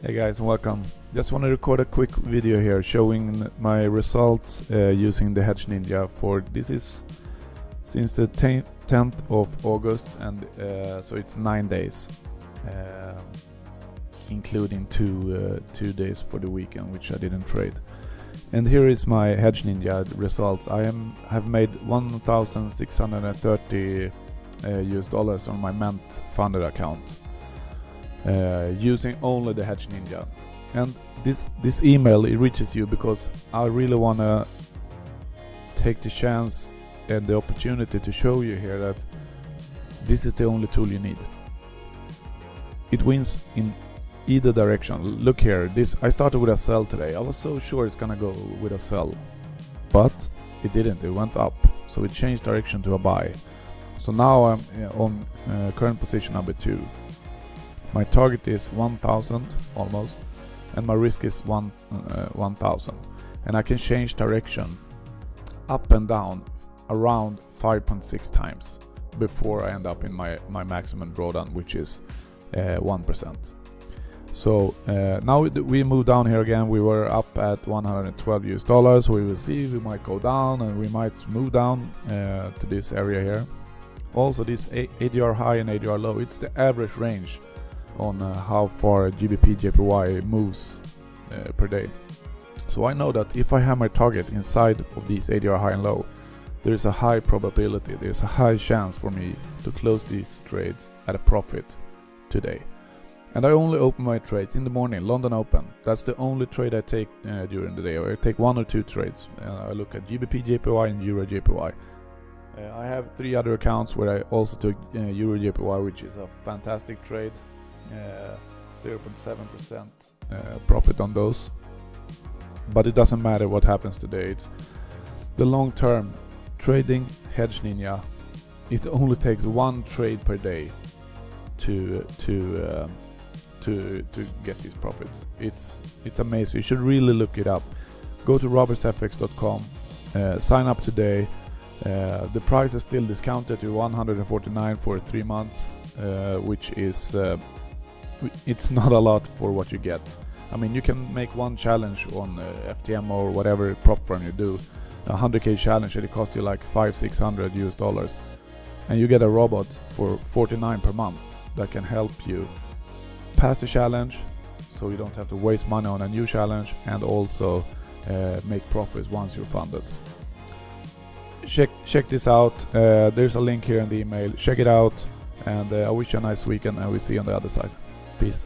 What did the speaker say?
Hey guys, welcome. Just want to record a quick video here showing my results using the Hedge Ninja for this is since the 10th of August, and so it's 9 days, including two days for the weekend which I didn't trade. And here is my Hedge Ninja results. I have made 1,630 US dollars on my Mint funded account. Using only the Hedge Ninja, and this email, it reaches you because I really want to take the chance and the opportunity to show you here that this is the only tool you need. It wins in either direction. Look here, I started with a sell today. I was so sure it's gonna go with a sell, but it didn't. It went up, so it changed direction to a buy. So now I'm on current position number 2. My target is 1,000 almost, and my risk is 1,000, and I can change direction up and down around 5.6 times before I end up in my maximum drawdown, which is 1%. So now we move down here again. We were up at 112 US dollars. We will see, we might go down and we might move down to this area here. Also, this ADR high and ADR low, it's the average range on how far GBP JPY moves per day. So I know that if I have my target inside of these ADR high and low, there is a high probability, there's a high chance for me to close these trades at a profit today. And I only open my trades in the morning, London Open. That's the only trade I take during the day. I take 1 or 2 trades. I look at GBP JPY and Euro JPY. I have 3 other accounts where I also took Euro JPY, which is a fantastic trade. 0.7% profit on those, but it doesn't matter what happens today. It's the long-term trading Hedge Ninja. It only takes 1 trade per day to get these profits. It's amazing. You should really look it up. Go to robertsfx.com, sign up today. The price is still discounted to 149 for 3 months, which is it's not a lot for what you get. I mean, you can make one challenge on FTM or whatever prop firm you do, a 100k challenge, and it costs you like 500-600 US dollars, and you get a robot for 49 per month that can help you pass the challenge, so you don't have to waste money on a new challenge, and also make profits once you're funded. Check this out. There's a link here in the email. Check it out, and I wish you a nice weekend, and we'll see you on the other side. Peace.